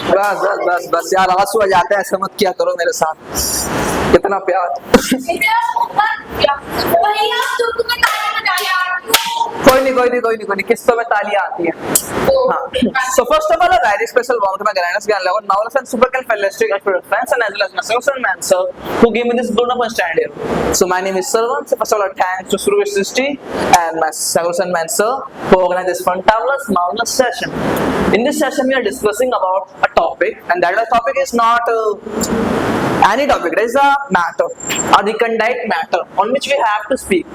बस बस बस बस यार, आंसू आ जाते हैं, ऐसा मत किया करो मेरे साथ। कितना प्यार। कोई नहीं, किस्तों में तालियां आती हैं। हाँ। So first of all, a very special warm to my grandest grandmother, Maulana and supercalifragilistic friends and as well as my sir and man sir who gave me this good enough stand here. So my name is Sarvan. So first of all, thanks to Suresh Srishti and my sir and man sir who organized this fantabulous marvelous session. In this session, we are discussing about a topic, and that topic is not any topic. It is a matter, a recondite matter on which we have to speak.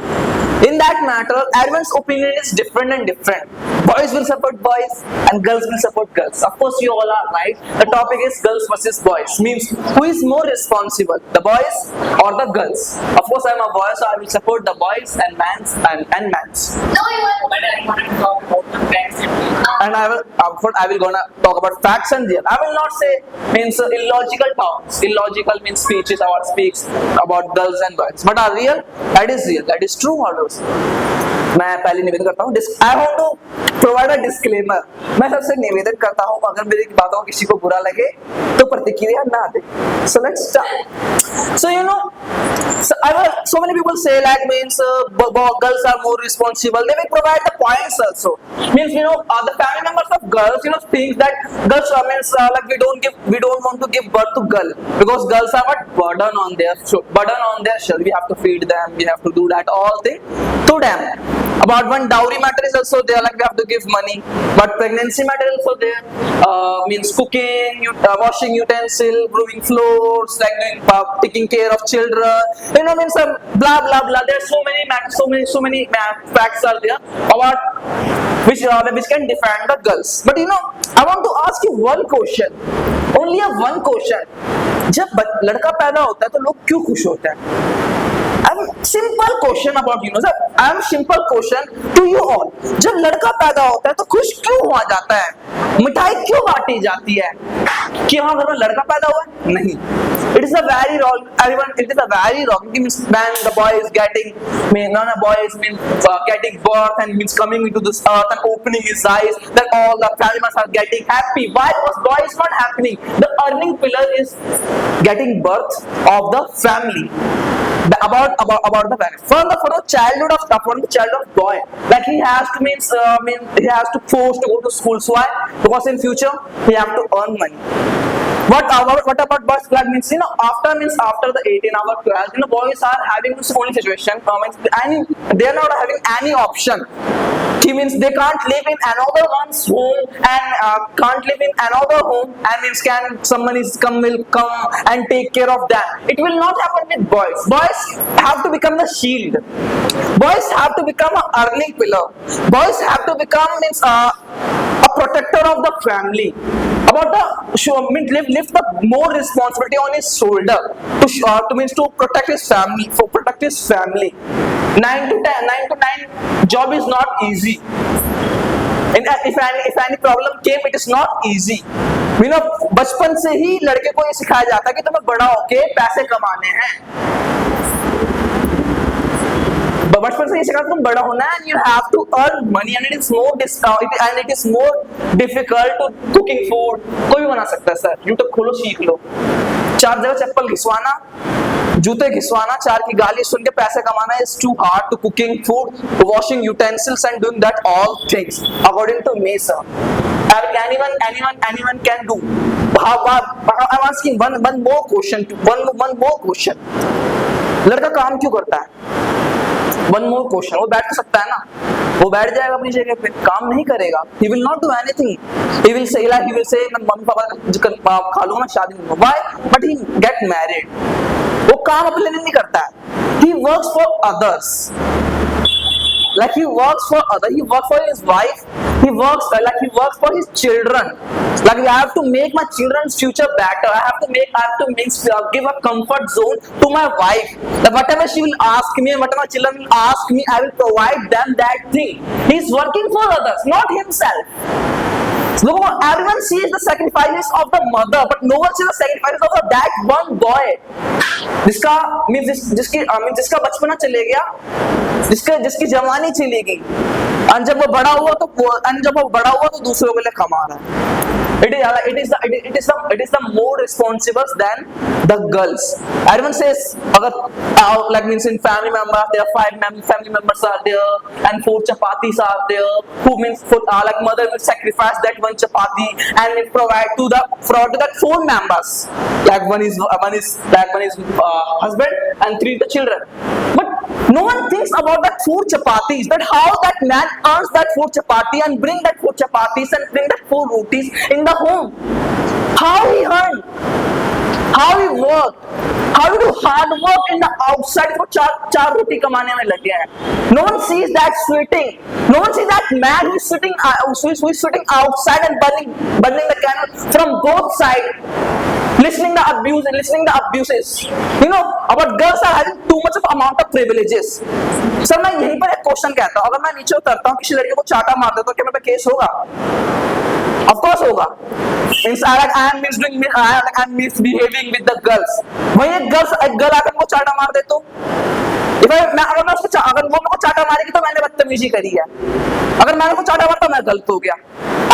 In that matter, everyone's opinion is different and different. Boys will support boys and girls will support girls. Of course, you all are right. The topic is girls versus boys. Means who is more responsible, the boys or the girls? Of course, I am a boy, so I will support the boys and mans and mans. No, you won't. But I want to talk about the facts And I will gonna talk about facts and real. I will not say means illogical talks. Illogical means speeches or speaks about girls and boys. But are real? That is real. That is true always. मैं पहले निवेदन करता हूँ, I want to provide a disclaimer. मैं सबसे निवेदन करता हूँ, अगर मेरी बातों को किसी को बुरा लगे तो प्रतिक्रिया ना दे। So let's start. So you know, so many people say like means girls are more responsible. They will provide the points also. Means you know the family members of girls think that girls means like we don't want to give birth to girl because girls are what burden on their shoulder. We have to feed them. We have to do that all thing to them. About one dowry matter is also there, like we have to give money. But pregnancy matter is also there. Means cooking, washing utensil, grooming floors, like doing taking care of children. Means blah blah blah. There are so many matters, so many facts are there about which can defend the girls. But I want to ask you one question. Only a one question. जब लड़का पैदा होता है तो लोग क्यों खुश होते हैं? Simple question about sir, I am simple question to you all. जब लड़का पैदा होता है तो खुश क्यों हुआ जाता है? मिठाई क्यों बांटी जाती है? कि हाँ घर में लड़का पैदा हुआ है? नहीं, it is a very wrong. Everyone, it is a very wrong. It means when the boy is getting getting birth and means coming into this earth and opening his eyes, then all the family members are getting happy. Why? Because boy is not happening. The earning pillar is getting birth of the family. About the family from the childhood of boy, like he has to he has to force to go to school. So why? Because in future he have to earn money. What about boys? Like means after the 18-hour class, boys are having this only situation. They are not having any option. He means they can't live in another one's home and can't live in another home and means someone will come and take care of them. It will not happen with boys. Boys have to become the shield. Boys have to become an earning pillar. Boys have to become a protector of the family. Lift the more responsibility on his shoulder to protect his family. 9 to 9 job is not easy. And if any problem came, it is not easy. बचपन से ही लड़के को ये सिखाया जाता है कि तुम्हें बड़ा होके पैसे कमाने हैं। बचपन से ये सिखाया तुम बड़ा होना है, and you have to earn money, and it is more difficult to cooking food. कोई भी बना सकता है सर, YouTube खोलो सीख लो। 4 जगह चप्पल घिसवाना, जूते घिसवाना, 4 की गाली सुन के पैसे कमाना is too hard to cooking food, to washing utensils and doing that all things. According to me, sir, anyone can do. I'm asking one more question. One more question. लड़का काम क्यों करता है? One more question. वो बैठ सकता है ना, वो बैठ जाएगा अपनी जगह पे, काम नहीं करेगा. He will not do anything. He will say मैं मम्मी पापा खा लूंगा, शादी नहीं. Why? But he get married. वो काम अपने लिए नहीं करता है. He works for others. Like he works for others. He works for his wife. He works for his children. Like I have to make my children's future better. I have to give a comfort zone to my wife. That whatever she will ask me and whatever children will ask me, I will provide them that thing. He is working for others, not himself. Look, everyone sees the sacrifices of the mother, but no one sees the sacrifices of that one boy. जिसका जिसका बचपना चले गया, जिसकी जवानी चली गई, और जब वो बड़ा हुआ तो दूसरों के लिए कमा रहा है. It is the more responsible than the girls. Everyone says, like means in family members, there are 5 family members are there, and 4 chapatis are there. Who means like mother will sacrifice that 1 chapati and will provide to that 4 members. Like one is husband and 3 the children. But no one thinks about that 4 chapatis. That how that man earns that 4 chapati and bring that 4 chapatis and bring that 4 rotis in the home. How he earned, how he worked, how he do hard work in the outside. वो चार रोटी कमाने में लगे हैं. No one sees that sweating. No one sees that man who is sitting outside and burning the candle from both sides, listening the abuses. You know, about girls are having too much of amount of privileges. Sir मैं यहीं पर एक question कहता हूँ, अगर मैं नीचे उतरता हूँ किसी लड़के को चाटा मार देता हूँ, क्या मेरे पे केस होगा? Of course होगा. I am misbehaving with the girls. वही एक गर्ल आकर को चाटा मार दे तो अगर वो मेरे को चाटा मारेगी तो मैंने बदतमीजी करी है. अगर मैंने को चाटा मारा तो मैं गलत हो गया.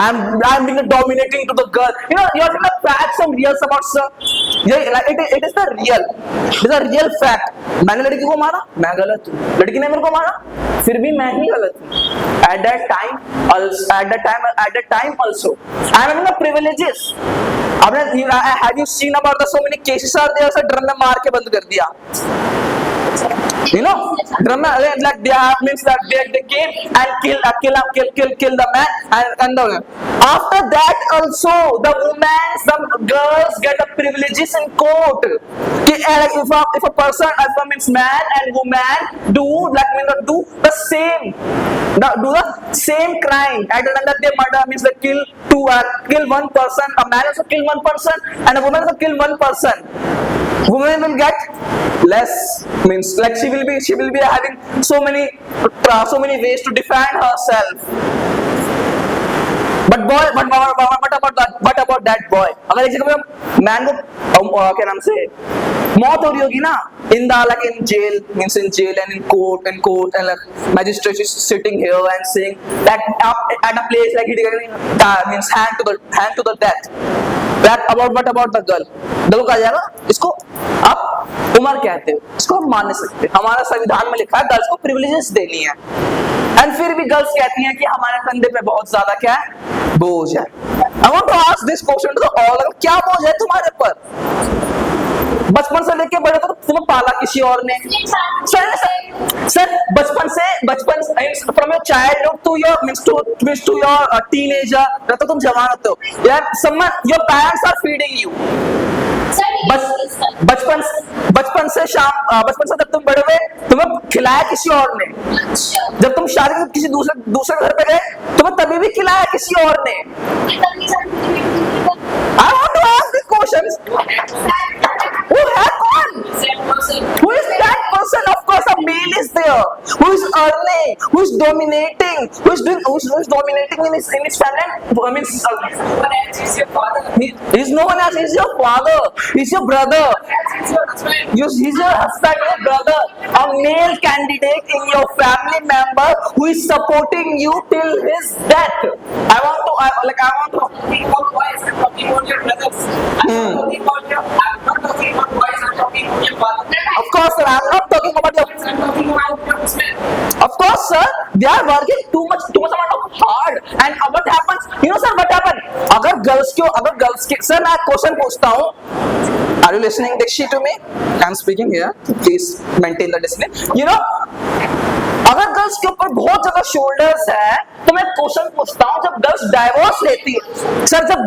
I'm being dominating to the girl. You know, you have to facts and reals about sir. It is the real. It is a real fact. मैंने लड़की को मारा, मैं गलत हूँ. लड़की ने मेरे को मारा, फिर भी मैं ही गलत हूँ. At that time also, I am having the privileges. Have you seen about the so many cases are there? Sir drum में मार के बंद कर दिया. You know, drum like they have means that they came and kill the man and the woman. After that also the girls get the privileges in court. If a person means man and woman do the same crime, and that they murder means they kill 1 person. A man also kill 1 person and a woman also kill 1 person. Women will get less, means like she will be having so many ways to defend herself. But what about that boy? अगर एक जगह man को क्या नाम से मौत हो रही होगी ना, in jail and in court and like magistrate is sitting here and saying that at a place like he means hand to the death. That what about the girl? देखो कहा जाएगा इसको आप उम्र कहते हो, इसको हम मान नहीं सकते. हमारा संविधान में लिखा है गर्ल्स को प्रिविलेजेस देनी है, एंड फिर भी गर्ल्स कहती हैं कि हमारे कंधे पे बहुत ज्यादा क्या है, बोझ है. I want to ask this question to all. क्या बोझ है तुम्हारे पर? बचपन से लेके बड़े तक तुम्हें पाला किसी और ने. सर बचपन from your childhood to your teenager तब तक तुम जवान होते हो यार. your parents are feeding you. बचपन से जब तुम बड़े हुए तुम्हें खिलाया किसी और ने. जब तुम शादी में किसी दूसरे घर पे गए तुम्हें तभी भी खिलाया किसी और ने. I want to ask this question. Who is that person? Of course a male is there who is earning, who is dominating, who is dominating in his family. I mean, he's no one else. He's your father, he's your brother, he's your husband, your brother, a male candidate in your family member who is supporting you till his death. I want to talking about boys, I'm talking about your brothers. I'm talking about boys, I'm talking about your father. Of course sir, I'm not talking about your I'm talking about your husband. Of course sir, they are working too much amount of hard. And what happens, you know sir, what happens अगर girls के sir मैं question पूछता हूँ. Are you listening Dikshi to me? I'm speaking here, please maintain the discipline. You know, अगर girls के ऊपर बहुत ज्यादा शोल्डर्स है तो मैं क्वेश्चन पूछता हूँ, जब गर्ल्स डाइवोर्स लेती है सर, जब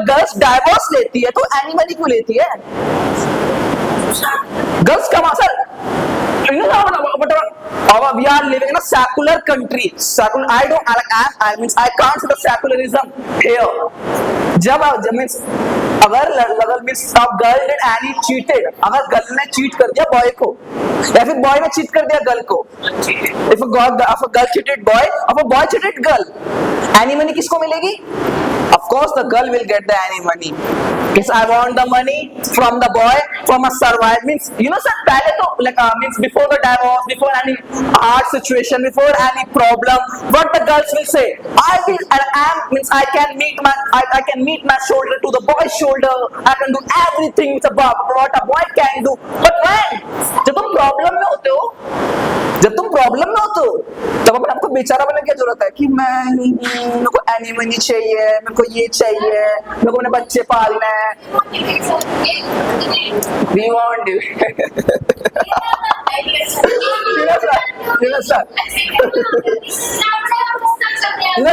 गर्ल्स डाइवोर्स लेती है तो एनिमली क्यों लेती है? गर्ल्स का sir, you know we are living in a secular country. I can't see the secularism here. जब means अगर means girl did any cheated, अगर गर्ल ने चीट कर दिया बॉय को या फिर बॉय ने चीट कर दिया गर्ल को, if a girl cheated boy, if a boy cheated girl, any money किसको मिलेगी? Of course the girl will get the any money, because I want the money from the boy from a survive, means you know sir, पहले तो like means before the divorce, before any hard situation, before any problem, what the girls will say, I means I can meet my shoulder to the boy's shoulder, I can do everything what a boy can do. But when जब तुम problem में होते हो, तब अपन आपको बेचारा बनने की जरूरत है कि मेरे को एनी मनी चाहिए, मेरे को ये चाहिए, मेरे को अपने बच्चे पालना है, we want you.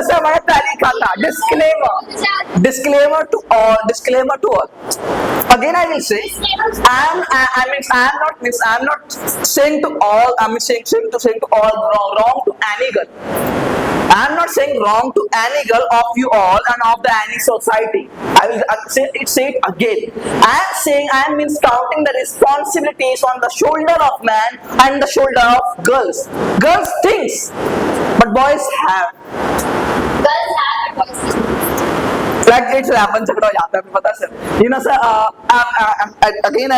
सर मैंने पहले कहा था, disclaimer to all. Again I will say, I'm not saying to all, saying to all wrong to any girl. I'm not saying wrong to any girl of you all and of the any society. I will say it again. I means counting the responsibilities on the shoulder of man and the shoulder of girls. Girls thinks, but boys have. Girls have, but boys don't. Like it's happen, झगड़ा हो जाता है, पता sir. You know sir, again I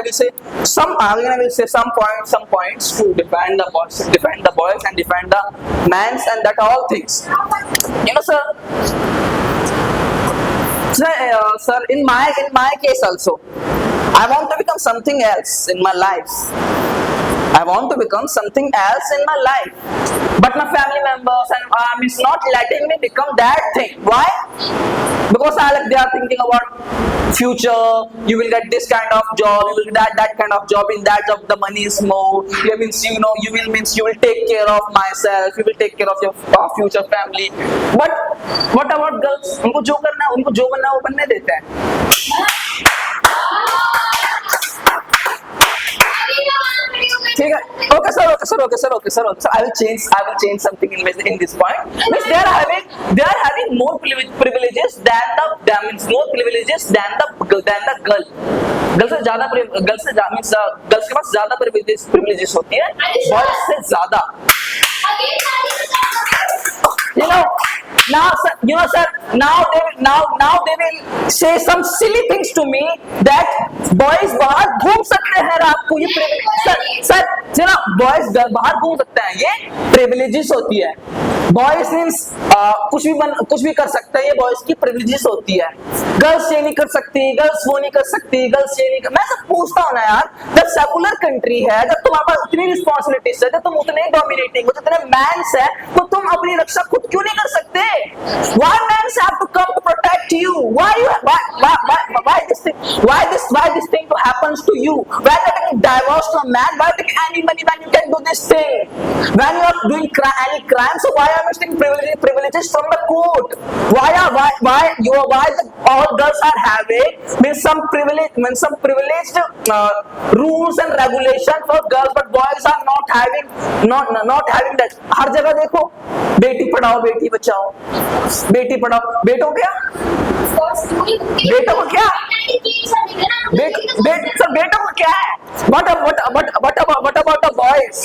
will say some points to defend the boys and defend the mans and that all things. You know sir, sir in my case also, I want to become something else in my life. I want to become something else in my life, but my family members and is not letting me become that thing. Why? Because they are thinking about future. You will get this kind of job, you will get that kind of job. In that job, the money is more. You will take care of myself. You will take care of your future family. But what about girls? उनको जो करना है, उनको जो बनना है वो बनने देते हैं. ठीक है, okay sir. I will change something in this point. Means they are having more privileges than the girl. Girl से ज्यादा गर्ल्स के पास ज्यादा privileges होती है बॉयज से ज्यादा. Now they will say some silly things to me that boys बाहर घूम सकते हैं रात को. ये सर boys बाहर घूम सकते हैं, ये privileges होती है. बॉयज मीन्स कुछ भी कर सकते हैं, ये बॉयज की प्रिविलेजेस होती है. गर्ल्स ये नहीं कर सकती, गर्ल्स वो नहीं कर सकती, गर्ल्स ये नहीं कर. मैं सब पूछता हूँ ना यार, जब सेकुलर कंट्री है, जब तुम्हारे पास उतनी रिस्पॉन्सिबिलिटीज है, जब तुम उतने डोमिनेटिंग हो, उतने मैन्स है, तो तुम अपनी रक्षा खुद क्यों नहीं कर सकते? Why men have to come to protect you? Why this thing happens to you? Why are you taking divorce to a man? Why are you taking any money when you can do this thing? When you are doing any crime, so why are you taking privileges from the court? Why all girls are having some privileged rules and regulations for girls, but boys are not having that. हर जगह देखो, बेटी पढ़ाओ बेटी बचाओ, बेटी पढ़ाओ. बेटों क्या है? What about the boys?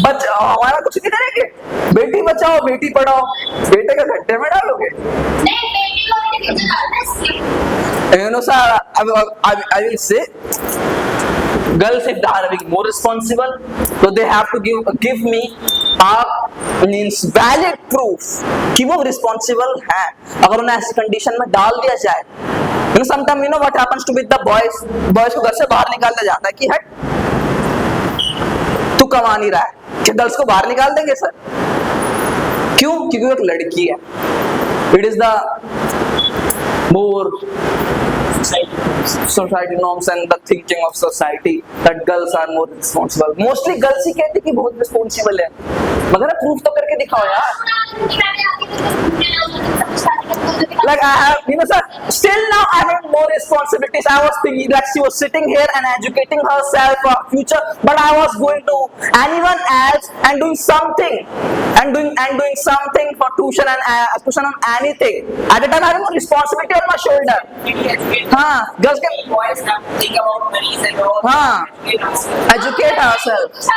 हमारा कुछ नहीं करेंगे. बेटी बचाओ बेटी पढ़ाओ, बेटे के गड्ढे में डालोगे. You know sir, I will say girls, if they are having more responsible, so they have to give me means valid proof कि वो responsible है. अगर उन्हें ऐसी condition में डाल दिया जाए, you know sometimes you know what happens to with the boys को घर से बाहर निकाल दिया जाता है कि हट तू कमा नहीं रहा है. क्या गर्ल्स को बाहर निकाल देंगे सर? क्यों? क्योंकि वो एक लड़की है. It is the more society norms and the thinking of society that girls are more responsible. Mostly girls ही कहती कि बहुत responsible है, मगर proof तो करके दिखाओ यार. Like I have, you know, sir, still now I have more responsibilities. I was thinking that she was sitting here and educating herself for future, but I was going to anyone else and doing something and doing something for tuition and tuition on anything. At the time I have more responsibility on my shoulder. हाँ, girls can Boys have to think about money and all. हाँ, Educate ourselves. educate ourselves.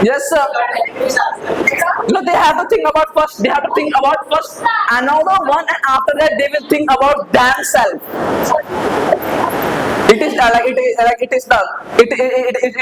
Yes, sir. No, they have to think about first. They have to think about first another one, and after that they will think about themselves. It is like it is the it